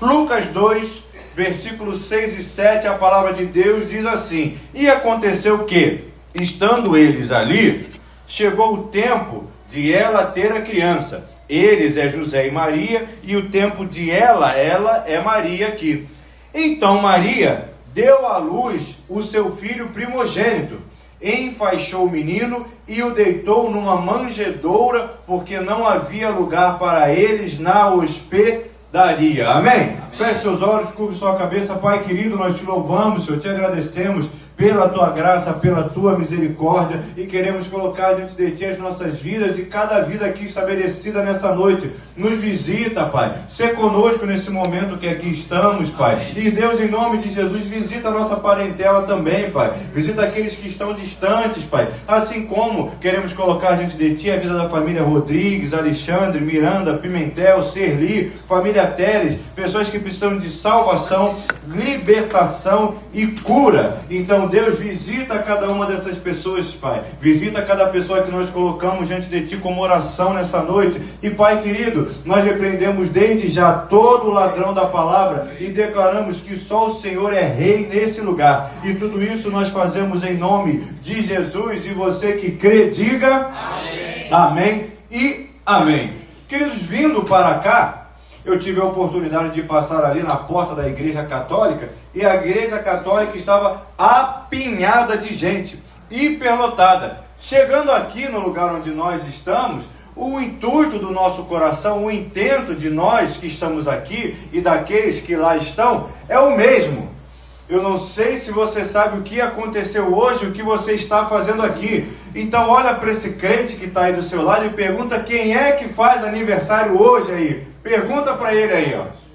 Lucas 2, versículos 6 e 7, a palavra de Deus diz assim: E aconteceu que, estando eles ali, chegou o tempo de ela ter a criança. Eles é José e Maria, e o tempo de ela é Maria aqui. Então Maria deu à luz o seu filho primogênito, enfaixou o menino e o deitou numa manjedoura, porque não havia lugar para eles na hospedaria. Amém? Feche seus olhos, curve sua cabeça. Pai querido, nós te louvamos, Senhor, te agradecemos pela tua graça, pela tua misericórdia, e queremos colocar diante de ti as nossas vidas e cada vida aqui estabelecida nessa noite. Nos visita, Pai, sê conosco nesse momento que aqui estamos, Pai, e Deus, em nome de Jesus, visita a nossa parentela também, Pai, visita aqueles que estão distantes, Pai, assim como queremos colocar diante de ti a vida da família Rodrigues, Alexandre, Miranda, Pimentel, Serli, família Teles, pessoas que precisam de salvação, libertação e cura. Então Deus, visita cada uma dessas pessoas, Pai, visita cada pessoa que nós colocamos diante de ti como oração nessa noite, e Pai querido, nós repreendemos desde já todo o ladrão da palavra e declaramos que só o Senhor é rei nesse lugar, e tudo isso nós fazemos em nome de Jesus, e você que crê, diga amém, amém e amém. Queridos, vindo para cá, eu tive a oportunidade de passar ali na porta da Igreja Católica, e a Igreja Católica estava apinhada de gente, hiperlotada. Chegando aqui no lugar onde nós estamos, o intuito do nosso coração, o intento de nós que estamos aqui e daqueles que lá estão, é o mesmo. Eu não sei se você sabe o que aconteceu hoje, o que você está fazendo aqui. Então olha para esse crente que está aí do seu lado e pergunta quem é que faz aniversário hoje aí. Pergunta para ele aí, ó.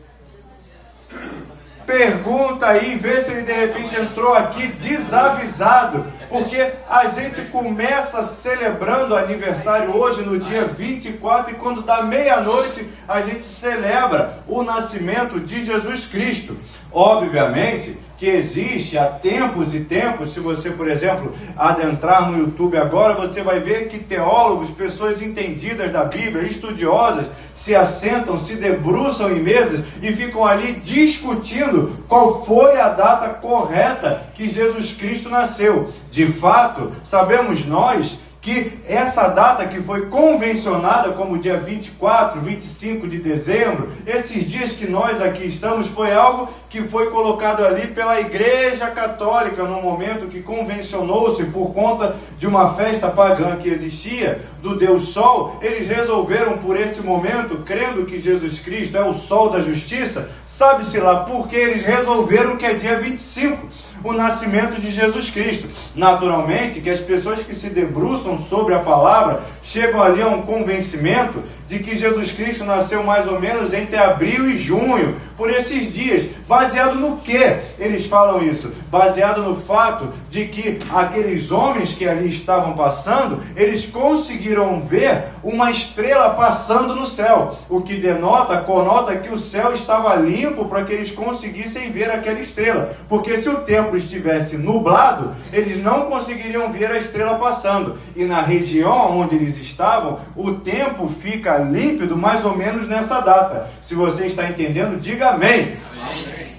Pergunta aí, vê se ele de repente entrou aqui desavisado, porque a gente começa celebrando o aniversário hoje no dia 24, e quando dá meia-noite a gente celebra o nascimento de Jesus Cristo. Obviamente que existe há tempos e tempos, se você, por exemplo, adentrar no YouTube agora, você vai ver que teólogos, pessoas entendidas da Bíblia, estudiosas, se assentam, se debruçam em mesas e ficam ali discutindo qual foi a data correta que Jesus Cristo nasceu. De fato, sabemos nós que essa data que foi convencionada como dia 24, 25 de dezembro, esses dias que nós aqui estamos, foi algo que foi colocado ali pela Igreja Católica no momento que convencionou-se por conta de uma festa pagã que existia, do Deus Sol. Eles resolveram por esse momento, crendo que Jesus Cristo é o Sol da Justiça, sabe-se lá porque eles resolveram que é dia 25, o nascimento de Jesus Cristo. Naturalmente que as pessoas que se debruçam sobre a palavra chegam ali a um convencimento de que Jesus Cristo nasceu mais ou menos entre abril e junho, por esses dias. Baseado no que eles falam isso? Baseado no fato de que aqueles homens que ali estavam passando, eles conseguiram ver uma estrela passando no céu, o que conota que o céu estava limpo para que eles conseguissem ver aquela estrela, porque se o tempo estivesse nublado, eles não conseguiriam ver a estrela passando, e na região onde eles estavam, o tempo fica límpido mais ou menos nessa data. Se você está entendendo, diga amém. Amém.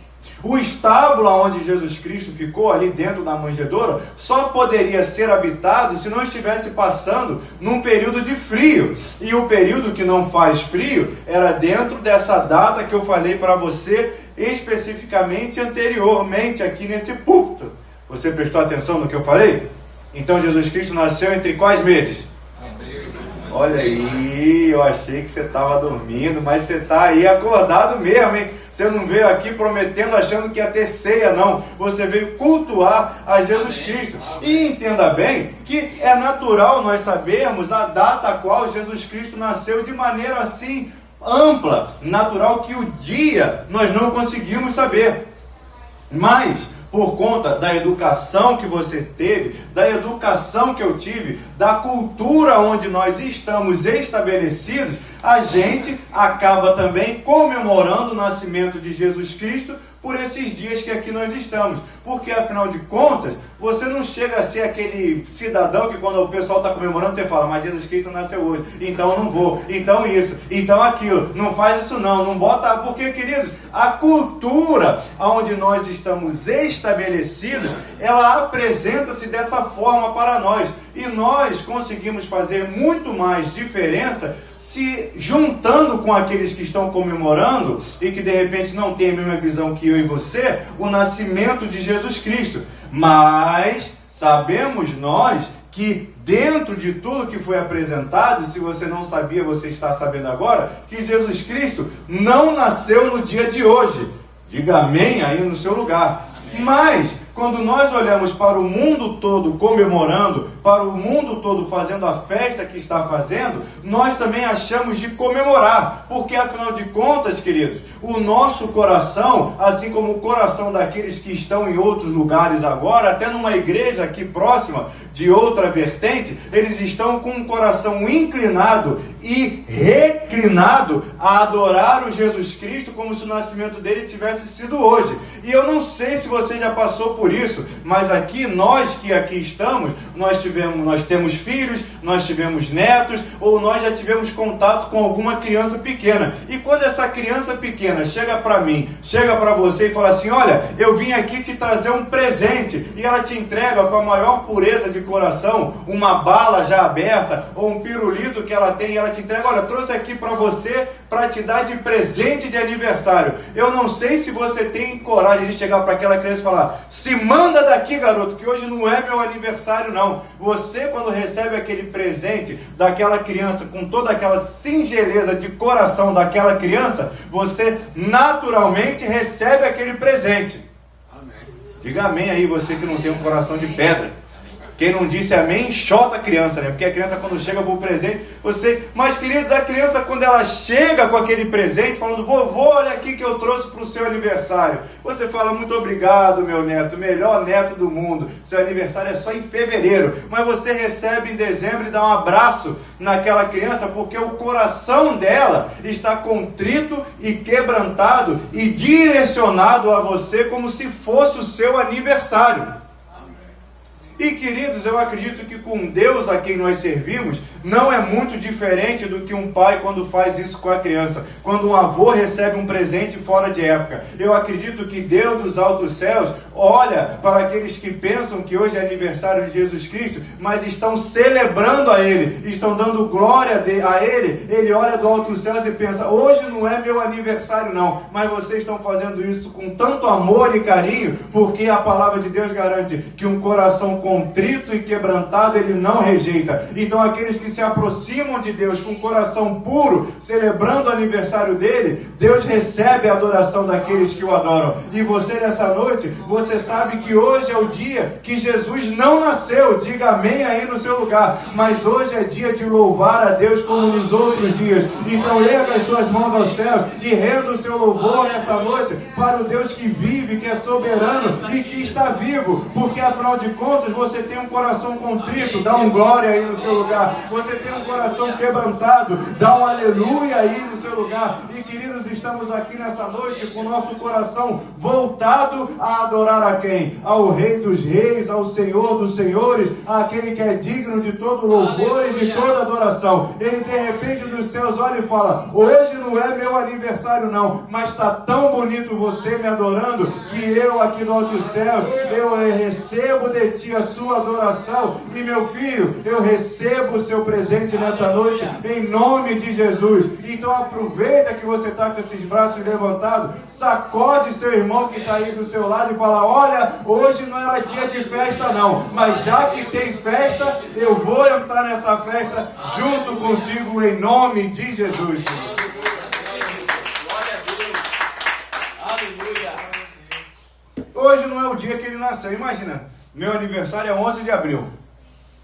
O estábulo onde Jesus Cristo ficou, ali dentro da manjedoura, só poderia ser habitado se não estivesse passando num período de frio. E o período que não faz frio era dentro dessa data que eu falei para você, especificamente anteriormente, aqui nesse púlpito. Você prestou atenção no que eu falei? Então Jesus Cristo nasceu entre quais meses? Olha aí, eu achei que você estava dormindo, mas você está aí acordado mesmo, hein? Você não veio aqui prometendo, achando que ia ter ceia, não. Você veio cultuar a Jesus Cristo. E entenda bem que é natural nós sabermos a data a qual Jesus Cristo nasceu de maneira assim ampla. Natural que o dia nós não conseguimos saber. Mas por conta da educação que você teve, da educação que eu tive, da cultura onde nós estamos estabelecidos, a gente acaba também comemorando o nascimento de Jesus Cristo por esses dias que aqui nós estamos. Porque, afinal de contas, você não chega a ser aquele cidadão que quando o pessoal está comemorando, você fala, mas Jesus Cristo nasceu hoje, então eu não vou, então isso, então aquilo. Não faz isso não bota... Porque, queridos, a cultura onde nós estamos estabelecidos, ela apresenta-se dessa forma para nós. E nós conseguimos fazer muito mais diferença se juntando com aqueles que estão comemorando e que de repente não têm a mesma visão que eu e você, o nascimento de Jesus Cristo. Mas sabemos nós que dentro de tudo que foi apresentado, se você não sabia, você está sabendo agora, que Jesus Cristo não nasceu no dia de hoje. Diga amém aí no seu lugar. Amém. Mas quando nós olhamos para o mundo todo comemorando, para o mundo todo fazendo a festa que está fazendo, nós também achamos de comemorar, porque afinal de contas, queridos, o nosso coração, assim como o coração daqueles que estão em outros lugares agora, até numa igreja aqui próxima de outra vertente, eles estão com um coração inclinado e reclinado a adorar o Jesus Cristo como se o nascimento dele tivesse sido hoje. E eu não sei se você já passou por isso, mas aqui, nós que aqui estamos, nós temos filhos, nós tivemos netos, ou nós já tivemos contato com alguma criança pequena. E quando essa criança pequena chega para mim, chega para você e fala assim, olha, eu vim aqui te trazer um presente, e ela te entrega com a maior pureza de coração, uma bala já aberta, ou um pirulito que ela tem, e ela te entrega, olha, trouxe aqui para você, para te dar de presente de aniversário. Eu não sei se você tem coragem de chegar para aquela criança e falar, se manda daqui, garoto, que hoje não é meu aniversário não. Você, quando recebe aquele presente daquela criança, com toda aquela singeleza de coração daquela criança, você naturalmente recebe aquele presente. Amém. Diga amém aí, você que não tem um coração de pedra. Quem não disse amém, enxota a criança, né? Porque a criança, quando chega com o presente, você... Mas, queridos, a criança, quando ela chega com aquele presente, falando, vovô, olha aqui que eu trouxe para o seu aniversário. Você fala, muito obrigado, meu neto, melhor neto do mundo. Seu aniversário é só em fevereiro. Mas você recebe em dezembro e dá um abraço naquela criança, porque o coração dela está contrito e quebrantado e direcionado a você como se fosse o seu aniversário. E, queridos, eu acredito que com Deus a quem nós servimos, não é muito diferente do que um pai quando faz isso com a criança. Quando um avô recebe um presente fora de época. Eu acredito que Deus dos altos céus olha para aqueles que pensam que hoje é aniversário de Jesus Cristo, mas estão celebrando a Ele, estão dando glória a Ele. Ele olha do alto céus e pensa, hoje não é meu aniversário não, mas vocês estão fazendo isso com tanto amor e carinho, porque a palavra de Deus garante que um coração contrito e quebrantado ele não rejeita. Então aqueles que se aproximam de Deus com o coração puro, celebrando o aniversário dele, Deus recebe a adoração daqueles que o adoram. E você nessa noite, você sabe que hoje é o dia que Jesus não nasceu. Diga amém aí no seu lugar. Mas hoje é dia de louvar a Deus como nos outros dias. Então erga as suas mãos aos céus e renda o seu louvor nessa noite para o Deus que vive, que é soberano e que está vivo. Porque afinal de contas, você tem um coração contrito, dá um glória aí no seu lugar. Você tem um coração quebrantado, dá um aleluia aí no seu lugar. E queridos, estamos aqui nessa noite com o nosso coração voltado a adorar a quem? Ao Rei dos Reis, ao Senhor dos Senhores, àquele que é digno de todo louvor e de toda adoração. Ele de repente dos céus olha e fala, hoje não é meu aniversário não, mas está tão bonito você me adorando, que eu aqui no alto céus, eu recebo de ti a sua adoração. E meu filho, eu recebo o seu presente nessa noite, em nome de Jesus. Então aproveita que você está com esses braços levantados, sacode seu irmão que está aí do seu lado e fala, olha, hoje não era dia de festa não, mas já que tem festa, eu vou entrar nessa festa junto contigo em nome de Jesus. Hoje não é o dia que ele nasceu. Imagina, meu aniversário é 11 de abril.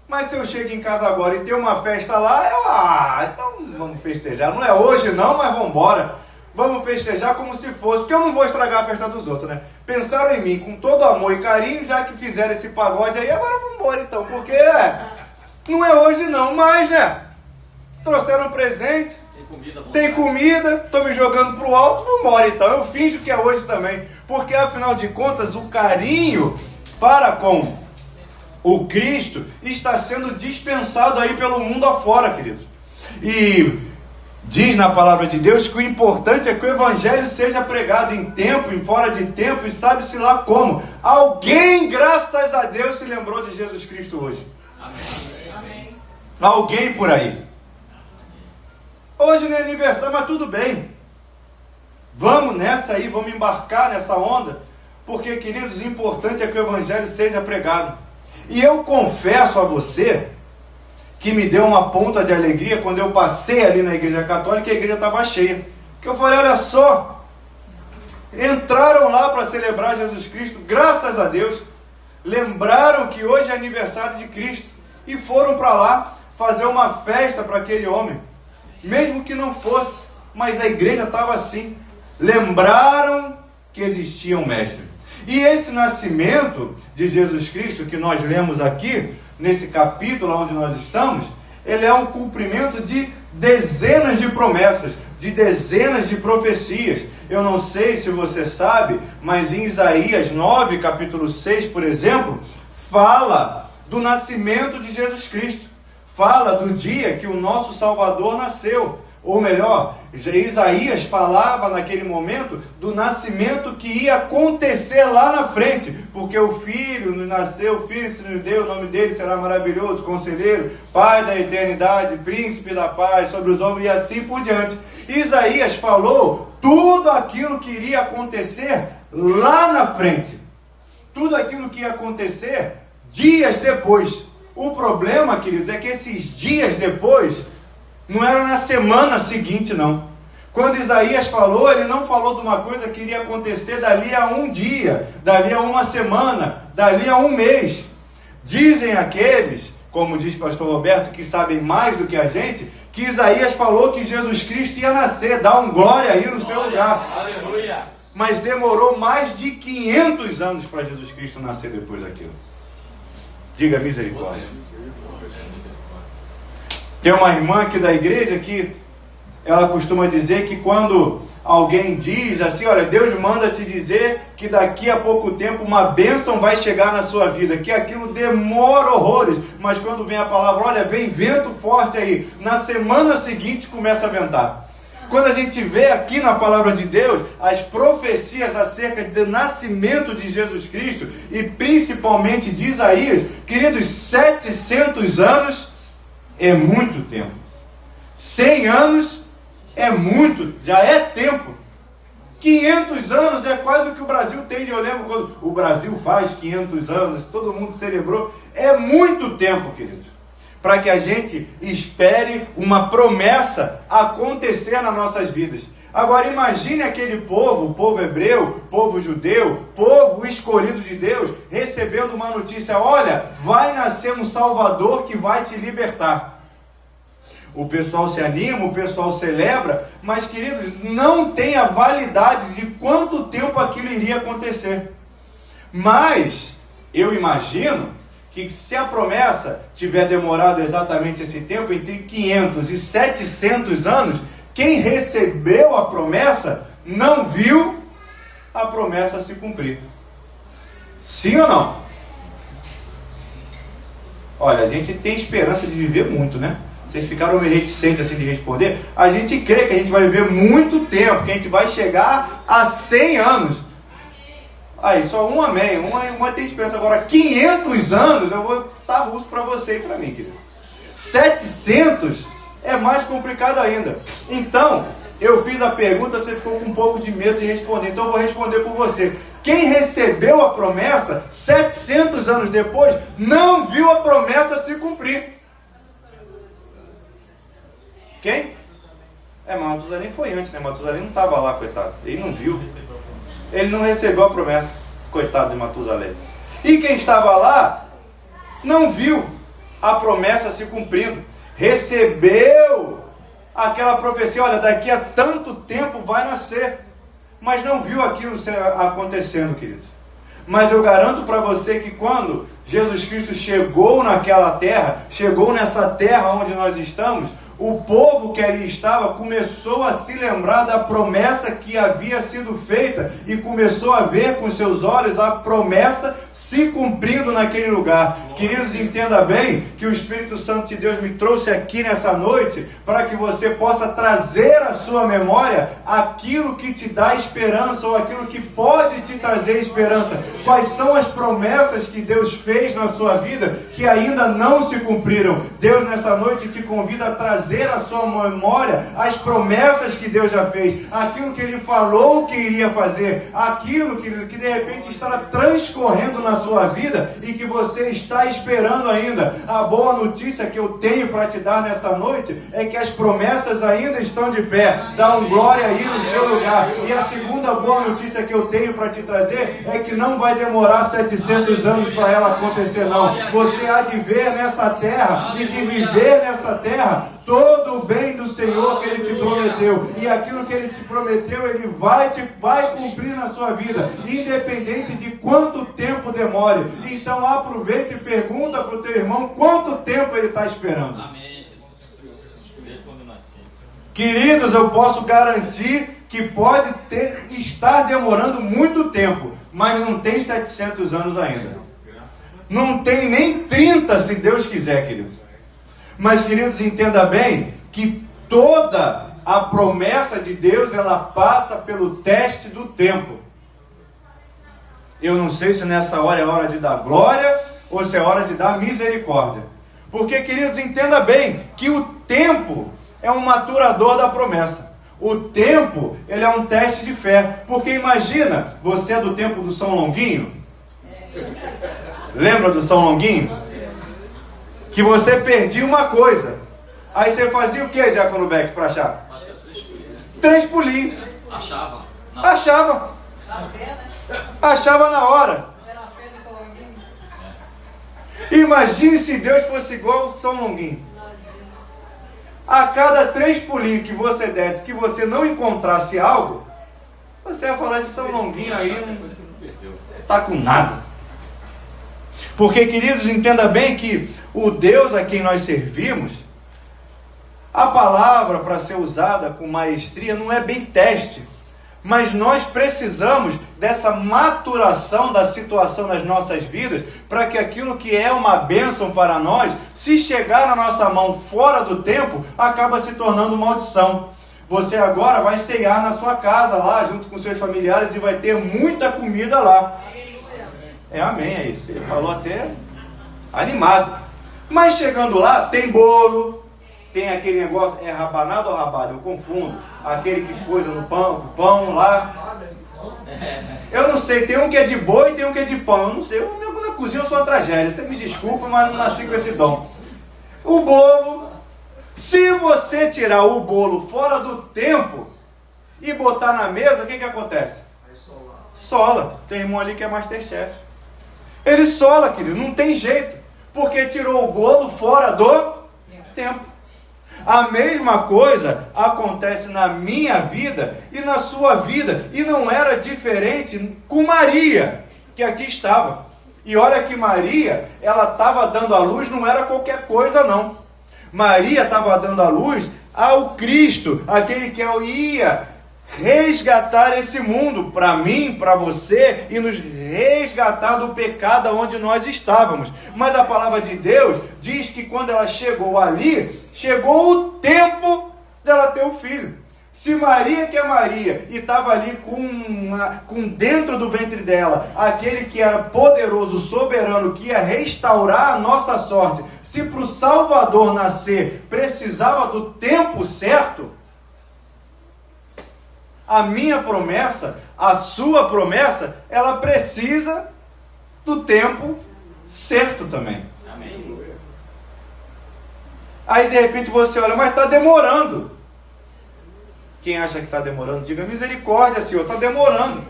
Mas se eu chego em casa agora e tem uma festa lá, então vamos festejar. Não é hoje não, mas vamos embora. Vamos festejar como se fosse, porque eu não vou estragar a festa dos outros, né? Pensaram em mim com todo amor e carinho, já que fizeram esse pagode aí, agora vamos embora então. Porque não é hoje não, mas, né? Trouxeram um presente, Tem comida, estou me jogando para o alto, vamos embora então. Eu finjo que é hoje também. Porque afinal de contas, o carinho para com o Cristo está sendo dispensado aí pelo mundo afora, queridos. E diz na palavra de Deus que o importante é que o Evangelho seja pregado em tempo, em fora de tempo, e sabe-se lá como. Alguém, graças a Deus, se lembrou de Jesus Cristo hoje. Amém. Alguém por aí. Hoje não é aniversário, mas tudo bem. Vamos nessa aí, vamos embarcar nessa onda, porque, queridos, o importante é que o Evangelho seja pregado. E eu confesso a você que me deu uma ponta de alegria quando eu passei ali na igreja católica e a igreja estava cheia. Porque eu falei, olha só, entraram lá para celebrar Jesus Cristo, graças a Deus, lembraram que hoje é aniversário de Cristo e foram para lá fazer uma festa para aquele homem, mesmo que não fosse, mas a igreja estava assim, lembraram que existia um mestre. E esse nascimento de Jesus Cristo que nós lemos aqui, nesse capítulo onde nós estamos, ele é um cumprimento de dezenas de promessas, de dezenas de profecias. Eu não sei se você sabe, mas em Isaías 9, capítulo 6, por exemplo, fala do nascimento de Jesus Cristo. Fala do dia que o nosso Salvador nasceu. Ou melhor, Isaías falava naquele momento do nascimento que ia acontecer lá na frente, porque o Filho nos nasceu, o Filho se nos deu, o nome dele será maravilhoso, Conselheiro, Pai da eternidade, Príncipe da paz, sobre os homens e assim por diante. Isaías falou tudo aquilo que iria acontecer lá na frente, tudo aquilo que ia acontecer dias depois. O problema, queridos, é que esses dias depois não era na semana seguinte, não. Quando Isaías falou, ele não falou de uma coisa que iria acontecer dali a um dia, dali a uma semana, dali a um mês. Dizem aqueles, como diz pastor Roberto, que sabem mais do que a gente, que Isaías falou que Jesus Cristo ia nascer, dá um glória aí no seu lugar. Aleluia. Mas demorou mais de 500 anos para Jesus Cristo nascer depois daquilo. Diga misericórdia. Tem uma irmã aqui da igreja que ela costuma dizer que quando alguém diz assim, olha, Deus manda te dizer que daqui a pouco tempo uma bênção vai chegar na sua vida, que aquilo demora horrores, mas quando vem a palavra, olha, vem vento forte aí, na semana seguinte começa a ventar. Quando a gente vê aqui na palavra de Deus as profecias acerca do nascimento de Jesus Cristo e principalmente de Isaías, queridos, 700 anos é muito tempo. 100 anos é muito, já é tempo. 500 anos é quase o que o Brasil tem. Eu lembro quando o Brasil faz 500 anos, todo mundo celebrou. É muito tempo, queridos, para que a gente espere uma promessa acontecer nas nossas vidas. Agora imagine aquele povo, o povo hebreu, povo judeu, povo escolhido de Deus, recebendo uma notícia, olha, vai nascer um Salvador que vai te libertar. O pessoal se anima, o pessoal celebra, mas, queridos, não tem a validade de quanto tempo aquilo iria acontecer. Mas eu imagino que se a promessa tiver demorado exatamente esse tempo, entre 500 e 700 anos, quem recebeu a promessa não viu a promessa se cumprir. Sim ou não? Olha, a gente tem esperança de viver muito, né? Vocês ficaram meio reticentes assim de responder. A gente crê que a gente vai viver muito tempo, que a gente vai chegar a 100 anos. Aí, só um amém, uma tem esperança. Agora, 500 anos, eu vou estar russo para você e para mim, querido. 700 é mais complicado ainda. Então, eu fiz a pergunta, você ficou com um pouco de medo de responder. Então, eu vou responder por você. Quem recebeu a promessa, 700 anos depois, não viu a promessa se cumprir. Quem? Mas Matusalém foi antes, né? Matusalém não estava lá, coitado. Ele não viu. Ele não recebeu a promessa. Coitado de Matusalém. E quem estava lá, não viu a promessa se cumprindo. Recebeu aquela profecia, olha, daqui a tanto tempo vai nascer. Mas não viu aquilo acontecendo, queridos. Mas eu garanto para você que quando Jesus Cristo chegou naquela terra, chegou nessa terra onde nós estamos, o povo que ali estava começou a se lembrar da promessa que havia sido feita e começou a ver com seus olhos a promessa se cumprindo naquele lugar. Queridos, entenda bem que o Espírito Santo de Deus me trouxe aqui nessa noite para que você possa trazer à sua memória aquilo que te dá esperança ou aquilo que pode te trazer esperança. Quais são as promessas que Deus fez na sua vida que ainda não se cumpriram? Deus nessa noite te convida a trazer à sua memória as promessas que Deus já fez, aquilo que Ele falou que iria fazer, aquilo que de repente está transcorrendo na sua vida e que você está esperando ainda. A boa notícia que eu tenho para te dar nessa noite é que as promessas ainda estão de pé. Dá um glória aí no seu lugar. E a segunda boa notícia que eu tenho para te trazer é que não vai demorar 700 anos para ela acontecer, não. Você há de ver nessa terra e de viver nessa terra todo o bem do Senhor que Ele te prometeu. E aquilo que Ele te prometeu, Ele vai cumprir na sua vida, independente de quanto tempo demore. Então aproveita e pergunta para o teu irmão quanto tempo ele está esperando. Amém, Jesus. Desde quando eu nasci. Queridos, eu posso garantir que pode estar demorando muito tempo, mas não tem 700 anos ainda. Não tem nem 30, se Deus quiser, queridos. Mas, queridos, entenda bem que toda a promessa de Deus, ela passa pelo teste do tempo. Eu não sei se nessa hora é hora de dar glória ou se é hora de dar misericórdia. Porque, queridos, entenda bem que o tempo é um maturador da promessa. O tempo, ele é um teste de fé. Porque imagina, você é do tempo do São Longuinho? Lembra do São Longuinho? Que você perdia uma coisa. Aí você fazia o que, Diácono Beck, para achar? Acho que é 3 pulinhos. Achava. Não. Achava. Achava na hora. Imagine se Deus fosse igual ao São Longuinho. A cada 3 pulinhos que você desse, que você não encontrasse algo, você ia falar, esse São Longuinho aí não está com nada. Porque, queridos, entenda bem que o Deus a quem nós servimos, a palavra para ser usada com maestria não é bem teste, mas nós precisamos dessa maturação da situação nas nossas vidas, para que aquilo que é uma bênção para nós, se chegar na nossa mão fora do tempo, acaba se tornando maldição. Você agora vai ceiar na sua casa lá, junto com seus familiares, e vai ter muita comida lá. Amém, é isso. Ele falou até animado. Mas chegando lá, tem bolo, tem aquele negócio, é rabanado ou rabado? Eu confundo. Aquele que coisa no pão lá. Eu não sei, tem um que é de boi e tem um que é de pão. Eu não sei, na cozinha eu sou uma tragédia. Você me desculpa, mas não nasci com esse dom. O bolo, se você tirar o bolo fora do tempo e botar na mesa, o que acontece? Sola. Tem irmão ali que é Masterchef. Ele sola, querido, não tem jeito, porque tirou o bolo fora do tempo. A mesma coisa acontece na minha vida e na sua vida, e não era diferente com Maria, que aqui estava. E olha que Maria, ela estava dando à luz, não era qualquer coisa não. Maria estava dando à luz ao Cristo, aquele que ia resgatar esse mundo para mim, para você, e nos resgatar do pecado onde nós estávamos. Mas a palavra de Deus diz que quando ela chegou ali, chegou o tempo dela ter o filho. Se Maria, que é Maria, e estava ali com dentro do ventre dela, aquele que era poderoso, soberano, que ia restaurar a nossa sorte, se para o Salvador nascer precisava do tempo certo, a minha promessa, a sua promessa, ela precisa do tempo certo também. Amém. Aí de repente você olha, mas está demorando. Quem acha que está demorando, diga misericórdia, Senhor, está demorando.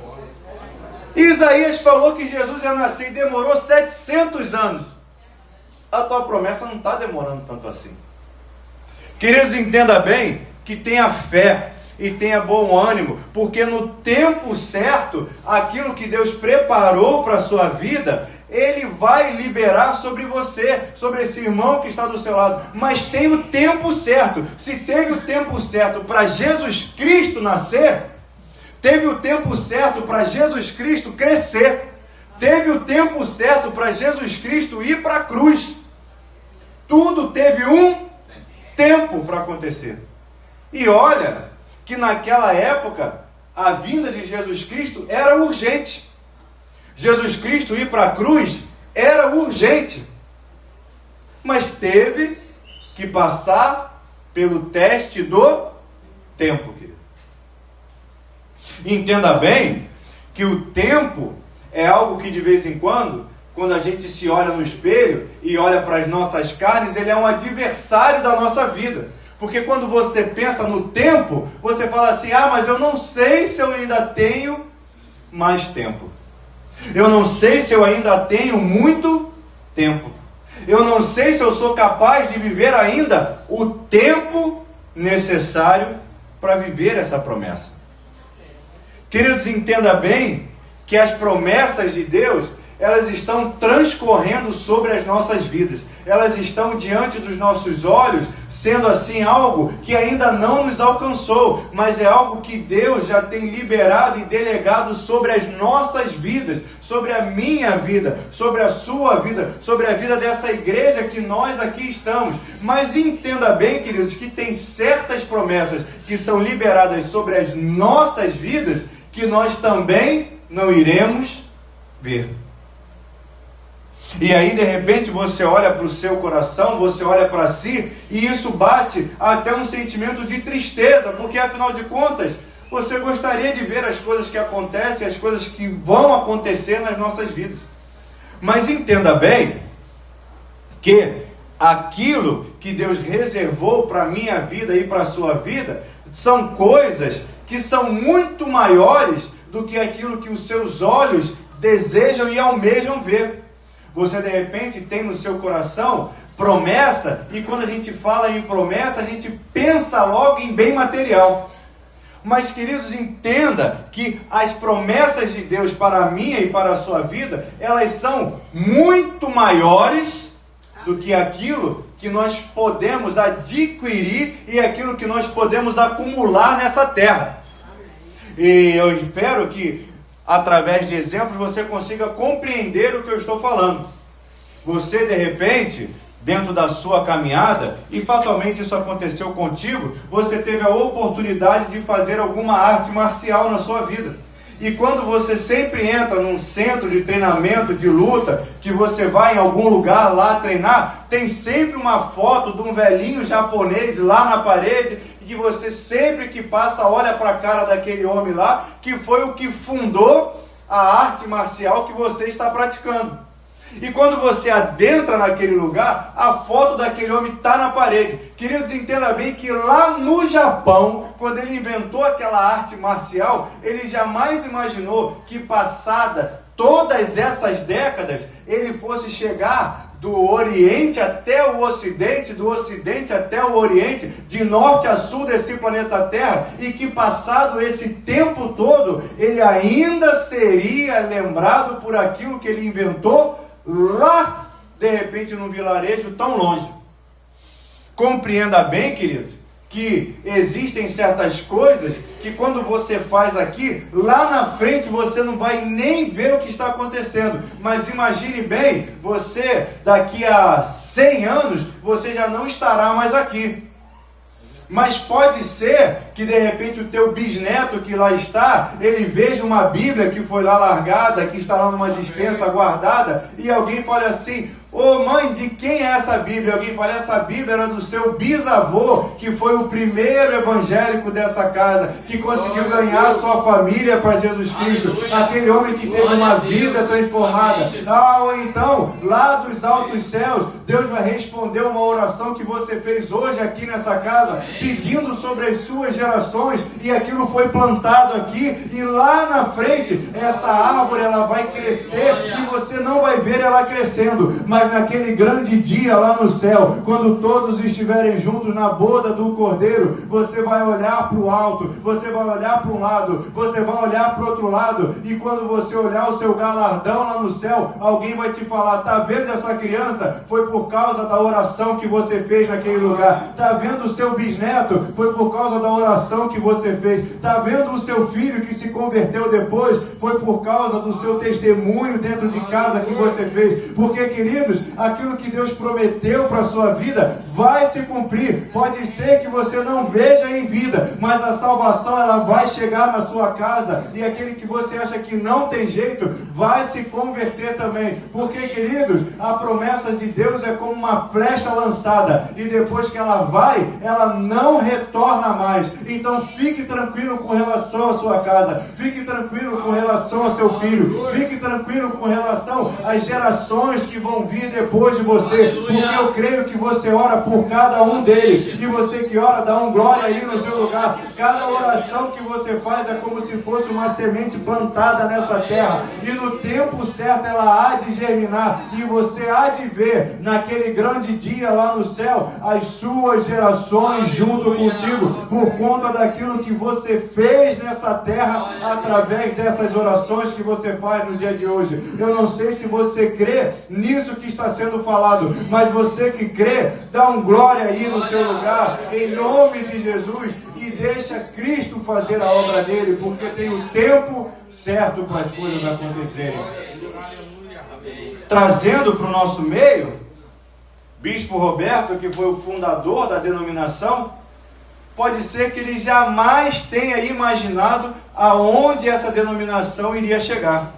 Isaías falou que Jesus ia nascer e demorou 700 anos. A tua promessa não está demorando tanto assim. Queridos, entenda bem que tenha fé e tenha bom ânimo, porque no tempo certo, aquilo que Deus preparou para a sua vida, Ele vai liberar sobre você, sobre esse irmão que está do seu lado. Mas tem o tempo certo. Se teve o tempo certo para Jesus Cristo nascer, teve o tempo certo para Jesus Cristo crescer. Teve o tempo certo para Jesus Cristo ir para a cruz. Tudo teve um tempo para acontecer. E olha que naquela época a vinda de Jesus Cristo era urgente. Jesus Cristo ir para a cruz era urgente. Mas teve que passar pelo teste do tempo, querido. Entenda bem que o tempo é algo que de vez em quando a gente se olha no espelho e olha para as nossas carnes, ele é um adversário da nossa vida. Porque quando você pensa no tempo, você fala assim, mas eu não sei se eu ainda tenho mais tempo. Eu não sei se eu ainda tenho muito tempo. Eu não sei se eu sou capaz de viver ainda o tempo necessário para viver essa promessa. Queridos, entenda bem que as promessas de Deus, elas estão transcorrendo sobre as nossas vidas. Elas estão diante dos nossos olhos, sendo assim algo que ainda não nos alcançou, mas é algo que Deus já tem liberado e delegado sobre as nossas vidas, sobre a minha vida, sobre a sua vida, sobre a vida dessa igreja que nós aqui estamos. Mas entenda bem, queridos, que tem certas promessas que são liberadas sobre as nossas vidas que nós também não iremos ver. E aí, de repente, você olha para o seu coração, você olha para si, e isso bate até um sentimento de tristeza, porque afinal de contas, você gostaria de ver as coisas que acontecem, as coisas que vão acontecer nas nossas vidas. Mas entenda bem que aquilo que Deus reservou para a minha vida e para a sua vida, são coisas que são muito maiores do que aquilo que os seus olhos desejam e almejam ver. Você de repente tem no seu coração promessa, e quando a gente fala em promessa, a gente pensa logo em bem material. Mas, queridos, entenda que as promessas de Deus para a minha e para a sua vida, elas são muito maiores do que aquilo que nós podemos adquirir e aquilo que nós podemos acumular nessa terra. E eu espero que através de exemplos você consiga compreender o que eu estou falando. Você, de repente, dentro da sua caminhada, e fatalmente isso aconteceu contigo, você teve a oportunidade de fazer alguma arte marcial na sua vida. E quando você sempre entra num centro de treinamento, de luta, que você vai em algum lugar lá treinar, tem sempre uma foto de um velhinho japonês lá na parede, que você sempre que passa olha para a cara daquele homem lá, que foi o que fundou a arte marcial que você está praticando. E quando você adentra naquele lugar, a foto daquele homem está na parede. Queridos, entenda bem que lá no Japão, quando ele inventou aquela arte marcial, ele jamais imaginou que passada todas essas décadas, ele fosse chegar do Oriente até o Ocidente, do Ocidente até o Oriente, de norte a sul desse planeta Terra, e que passado esse tempo todo, ele ainda seria lembrado por aquilo que ele inventou lá, de repente, num vilarejo tão longe. Compreenda bem, queridos, que existem certas coisas que quando você faz aqui, lá na frente você não vai nem ver o que está acontecendo. Mas imagine bem, você daqui a 100 anos, você já não estará mais aqui. Mas pode ser que de repente o teu bisneto que lá está, ele veja uma Bíblia que foi lá largada, que está lá numa despensa guardada, e alguém fale assim: ô mãe, de quem é essa Bíblia? Alguém fala: essa Bíblia era do seu bisavô, que foi o primeiro evangélico dessa casa, que conseguiu ganhar a sua família para Jesus Cristo. Aquele homem que teve uma vida transformada. Ou então, lá dos altos céus, Deus vai responder uma oração que você fez hoje aqui nessa casa, pedindo sobre as suas gerações, e aquilo foi plantado aqui, e lá na frente, essa árvore ela vai crescer, e você não vai ver ela crescendo, mas mas naquele grande dia lá no céu, quando todos estiverem juntos na boda do Cordeiro, você vai olhar para o alto, você vai olhar para um lado, você vai olhar para o outro lado, e quando você olhar o seu galardão lá no céu, alguém vai te falar: tá vendo essa criança? Foi por causa da oração que você fez naquele lugar. Tá vendo o seu bisneto? Foi por causa da oração que você fez. Tá vendo o seu filho que se converteu depois? Foi por causa do seu testemunho dentro de casa que você fez. Porque, queridos, aquilo que Deus prometeu para a sua vida vai se cumprir. Pode ser que você não veja em vida, mas a salvação ela vai chegar na sua casa, e aquele que você acha que não tem jeito vai se converter também. Porque, queridos, a promessa de Deus é como uma flecha lançada, e depois que ela vai, ela não retorna mais. Então fique tranquilo com relação à sua casa, fique tranquilo com relação ao seu filho, fique tranquilo com relação às gerações que vão vir depois de você, porque eu creio que você ora por cada um deles, e você que ora, dá um glória aí no seu lugar. Cada oração que você faz é como se fosse uma semente plantada nessa terra, e no tempo certo ela há de germinar, e você há de ver naquele grande dia lá no céu as suas gerações junto contigo, por conta daquilo que você fez nessa terra através dessas orações que você faz no dia de hoje. Eu não sei se você crê nisso que está sendo falado, mas você que crê, dá um glória aí no seu lugar, em nome de Jesus, e deixa Cristo fazer a obra dele, porque tem o tempo certo para as coisas acontecerem. Trazendo para o nosso meio, Bispo Roberto, que foi o fundador da denominação, pode ser que ele jamais tenha imaginado aonde essa denominação iria chegar.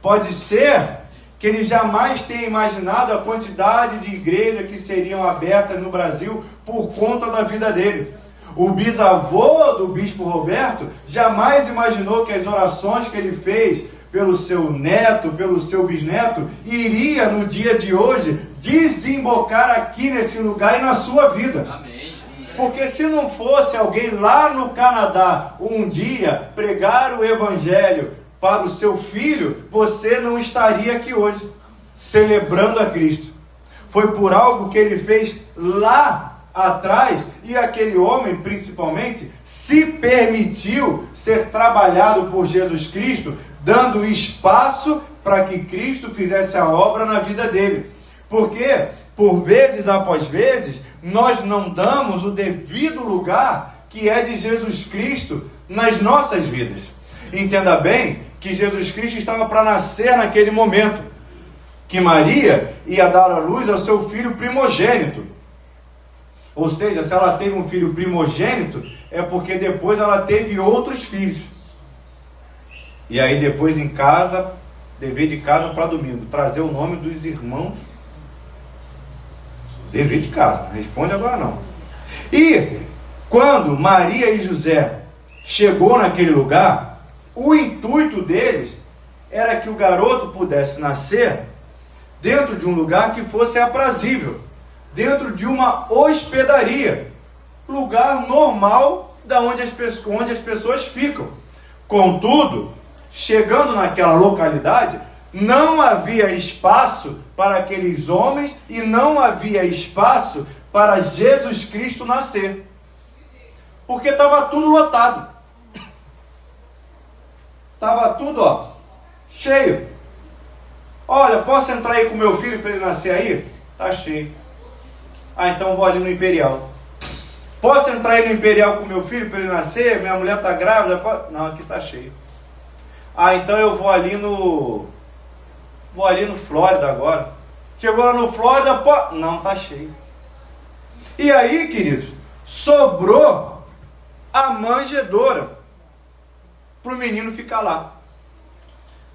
Pode ser que ele jamais tenha imaginado a quantidade de igrejas que seriam abertas no Brasil por conta da vida dele. O bisavô do Bispo Roberto jamais imaginou que as orações que ele fez pelo seu neto, pelo seu bisneto, iria no dia de hoje desembocar aqui nesse lugar e na sua vida. Amém. Porque se não fosse alguém lá no Canadá um dia pregar o evangelho para o seu filho, você não estaria aqui hoje celebrando a Cristo. Foi por algo que ele fez lá atrás, e aquele homem principalmente se permitiu ser trabalhado por Jesus Cristo, dando espaço para que Cristo fizesse a obra na vida dele. Porque, por vezes após vezes, nós não damos o devido lugar que é de Jesus Cristo nas nossas vidas. Entenda bem que Jesus Cristo estava para nascer naquele momento, que Maria ia dar à luz ao seu filho primogênito. Ou seja, se ela teve um filho primogênito, é porque depois ela teve outros filhos. E aí depois em casa, dever de casa para domingo, trazer o nome dos irmãos. Dever de casa, não responde agora não. E quando Maria e José chegou naquele lugar, o intuito deles era que o garoto pudesse nascer dentro de um lugar que fosse aprazível, dentro de uma hospedaria, lugar normal da onde as pessoas ficam. Contudo, chegando naquela localidade, não havia espaço para aqueles homens e não havia espaço para Jesus Cristo nascer, porque estava tudo lotado, estava tudo cheio. Olha, posso entrar aí com meu filho para ele nascer aí? Está cheio. Então vou ali no Imperial. Posso entrar aí no Imperial com meu filho para ele nascer? Minha mulher está grávida? Não, aqui está cheio. Então eu vou ali no Flórida agora. Chegou lá no Flórida, não, está cheio. E aí, queridos, sobrou a manjedoura para o menino ficar lá,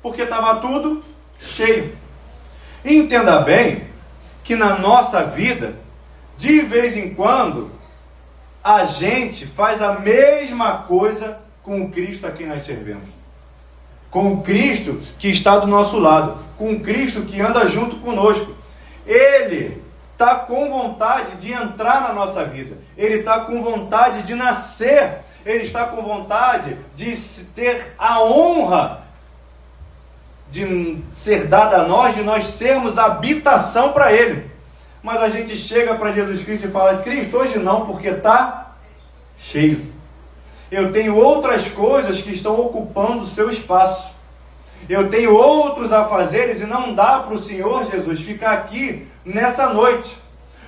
porque estava tudo cheio. Entenda bem que na nossa vida, de vez em quando, a gente faz a mesma coisa com o Cristo a quem nós servimos. Com o Cristo que está do nosso lado. Com o Cristo que anda junto conosco. Ele está com vontade de entrar na nossa vida. Ele está com vontade de nascer. Ele está com vontade de ter a honra de ser dada a nós, de nós sermos habitação para Ele. Mas a gente chega para Jesus Cristo e fala: Cristo, hoje não, porque está cheio. Eu tenho outras coisas que estão ocupando o seu espaço. Eu tenho outros afazeres e não dá para o Senhor Jesus ficar aqui nessa noite.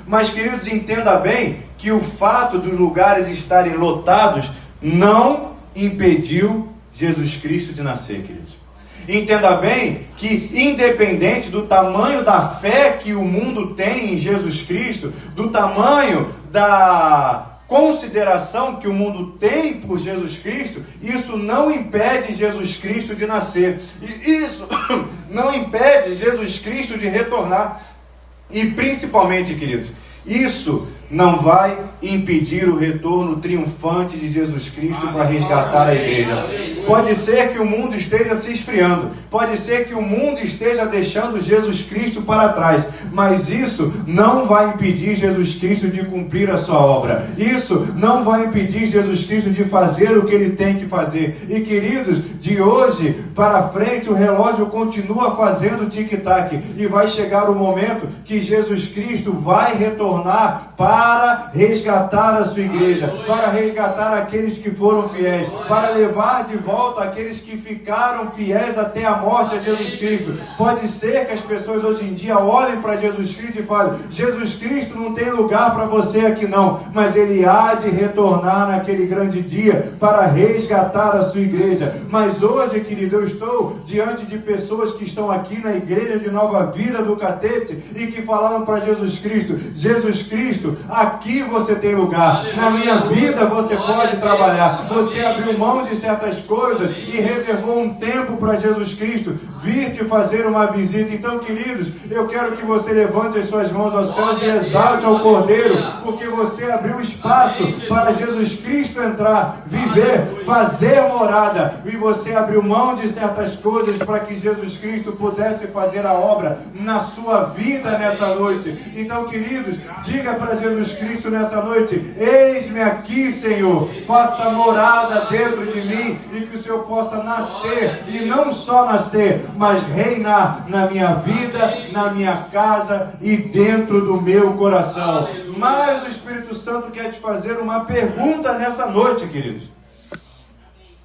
Mas, queridos, entenda bem que o fato dos lugares estarem lotados não impediu Jesus Cristo de nascer, queridos. Entenda bem que, independente do tamanho da fé que o mundo tem em Jesus Cristo, do tamanho da consideração que o mundo tem por Jesus Cristo, isso não impede Jesus Cristo de nascer. E isso não impede Jesus Cristo de retornar. E principalmente, queridos, isso não vai impedir o retorno triunfante de Jesus Cristo para resgatar a igreja. Pode ser que o mundo esteja se esfriando, pode ser que o mundo esteja deixando Jesus Cristo para trás, mas isso não vai impedir Jesus Cristo de cumprir a sua obra. Isso não vai impedir Jesus Cristo de fazer o que Ele tem que fazer. E, queridos, de hoje para frente o relógio continua fazendo tic-tac, e vai chegar o momento que Jesus Cristo vai retornar para resgatar a sua igreja, para resgatar aqueles que foram fiéis, para levar de volta aqueles que ficaram fiéis até a morte a Jesus Cristo. Pode ser que as pessoas hoje em dia olhem para Jesus Cristo e falem: Jesus Cristo não tem lugar para você aqui não, mas Ele há de retornar naquele grande dia para resgatar a sua igreja. Mas hoje, querido, eu estou diante de pessoas que estão aqui na igreja de Nova Vida do Catete e que falaram para Jesus Cristo: Jesus Cristo, aqui você tem lugar, na minha vida você pode trabalhar. Você abriu mão de certas coisas e reservou um tempo para Jesus Cristo vir te fazer uma visita. Então, queridos, eu quero que você levante as suas mãos aos céus e exalte ao Cordeiro, porque você abriu espaço para Jesus Cristo entrar, viver, fazer morada, e você abriu mão de certas coisas para que Jesus Cristo pudesse fazer a obra na sua vida nessa noite. Então, queridos, diga para Jesus Cristo nessa noite: eis-me aqui, Senhor, faça morada dentro de mim, e que o Senhor possa nascer, e não só nascer, mas reinar na minha vida, na minha casa e dentro do meu coração. Mas o Espírito Santo quer te fazer uma pergunta nessa noite, queridos.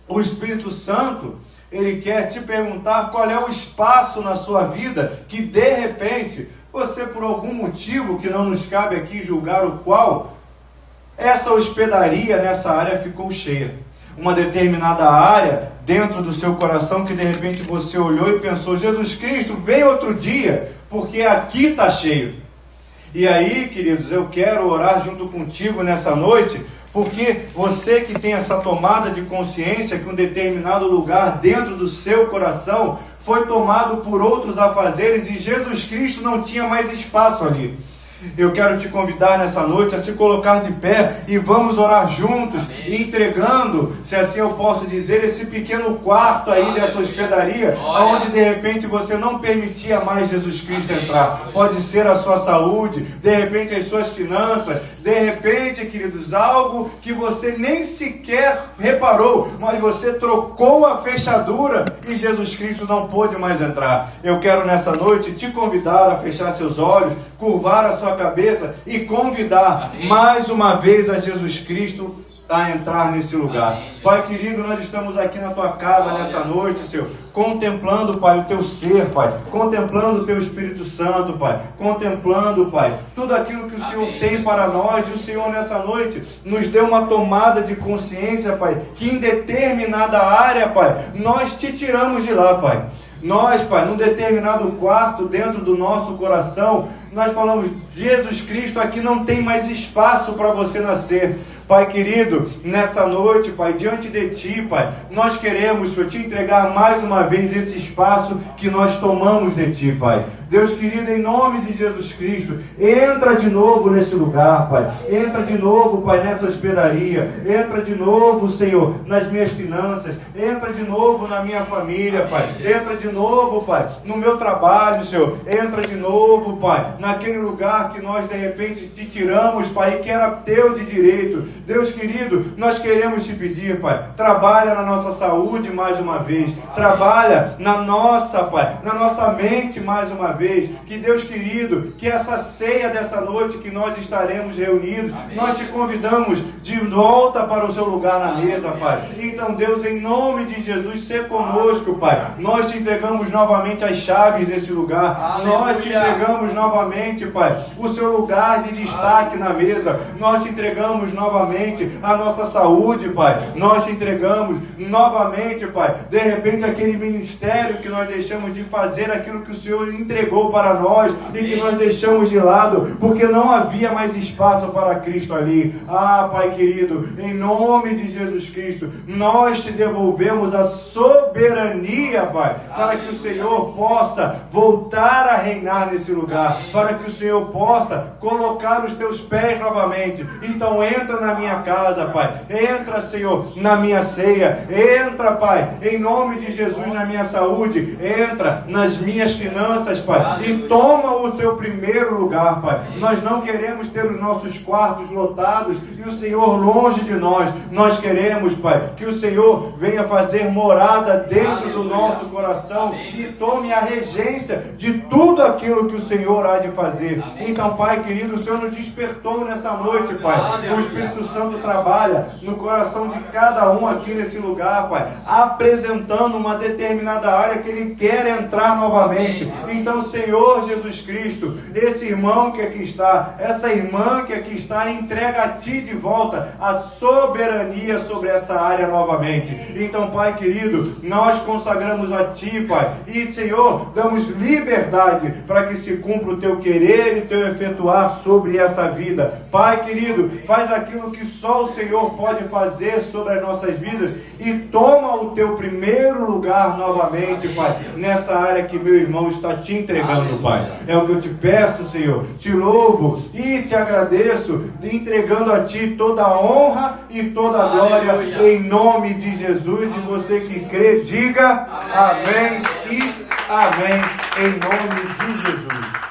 O Espírito Santo, ele quer te perguntar qual é o espaço na sua vida que, de repente, você, por algum motivo que não nos cabe aqui julgar o qual, essa hospedaria nessa área ficou cheia. Uma determinada área dentro do seu coração que de repente você olhou e pensou: Jesus Cristo, vem outro dia, porque aqui está cheio. E aí, queridos, eu quero orar junto contigo nessa noite, porque você que tem essa tomada de consciência que um determinado lugar dentro do seu coração foi tomado por outros afazeres e Jesus Cristo não tinha mais espaço ali. Eu quero te convidar nessa noite a se colocar de pé e vamos orar juntos, entregando, se assim eu posso dizer, esse pequeno quarto aí dessa hospedaria, onde de repente você não permitia mais Jesus Cristo entrar. Pode ser a sua saúde, de repente as suas finanças, de repente, queridos, algo que você nem sequer reparou, mas você trocou a fechadura e Jesus Cristo não pôde mais entrar. Eu quero nessa noite te convidar a fechar seus olhos, curvar a sua cabeça e convidar mais uma vez a Jesus Cristo a entrar nesse lugar. Pai querido, nós estamos aqui na tua casa nessa noite, Senhor, contemplando, Pai, o teu ser, Pai, contemplando o teu Espírito Santo, Pai, contemplando, Pai, tudo aquilo que o Senhor tem para nós. E o Senhor nessa noite nos deu uma tomada de consciência, Pai, que em determinada área, Pai, nós te tiramos de lá, Pai. Nós, Pai, num determinado quarto dentro do nosso coração, nós falamos: Jesus Cristo, aqui não tem mais espaço para você nascer. Pai querido, nessa noite, Pai, diante de Ti, Pai, nós queremos, Senhor, Te entregar mais uma vez esse espaço que nós tomamos de Ti, Pai. Deus querido, em nome de Jesus Cristo, entra de novo nesse lugar, Pai. Entra de novo, Pai, nessa hospedaria. Entra de novo, Senhor, nas minhas finanças. Entra de novo na minha família, Pai. Entra de novo, Pai, no meu trabalho, Senhor. Entra de novo, Pai, naquele lugar que nós de repente te tiramos, Pai, e que era teu de direito. Deus querido, nós queremos te pedir, Pai, trabalha na nossa saúde mais uma vez, trabalha na nossa, Pai, na nossa mente mais uma vez, que Deus querido, que essa ceia dessa noite que nós estaremos reunidos, nós te convidamos de volta para o seu lugar na mesa, Pai. Então, Deus, em nome de Jesus, seja conosco, Pai. Nós te entregamos novamente as chaves desse lugar, nós te entregamos novamente, Pai, o seu lugar de destaque na mesa, nós te entregamos novamente a nossa saúde, Pai, nós te entregamos novamente, Pai, de repente aquele ministério que nós deixamos de fazer, aquilo que o Senhor entregou para nós e que nós deixamos de lado, porque não havia mais espaço para Cristo ali. Ah, Pai querido, em nome de Jesus Cristo, nós te devolvemos a soberania, Pai, para que o Senhor possa voltar a reinar nesse lugar, para que o Senhor possa colocar os teus pés novamente. Então entra na minha casa, Pai, entra, Senhor, na minha ceia, entra, Pai, em nome de Jesus, na minha saúde, entra nas minhas finanças, Pai, e toma o seu primeiro lugar, Pai. Nós não queremos ter os nossos quartos lotados e o Senhor longe de nós. Nós queremos, Pai, que o Senhor venha fazer morada dentro do nosso coração e tome a regência de tudo aquilo que o Senhor há de fazer. Então, Pai querido, o Senhor nos despertou nessa noite, Pai. O Espírito Santo trabalha no coração de cada um aqui nesse lugar, Pai, apresentando uma determinada área que Ele quer entrar novamente. Então, Senhor Jesus Cristo, esse irmão que aqui está, essa irmã que aqui está, entrega a Ti de volta a soberania sobre essa área novamente. Então, Pai querido, nós consagramos a Ti, Pai, e, Senhor, damos liberdade para que se cumpra o Teu querer e Teu efetuar sobre essa vida. Pai querido, faz aquilo que só o Senhor pode fazer sobre as nossas vidas e toma o Teu primeiro lugar novamente, Pai, nessa área que meu irmão está Te entregando, Pai. É o que eu te peço, Senhor, te louvo e te agradeço, entregando a Ti toda a honra e toda a glória, em nome de Jesus. E você que crê, diga amém e amém, em nome de Jesus.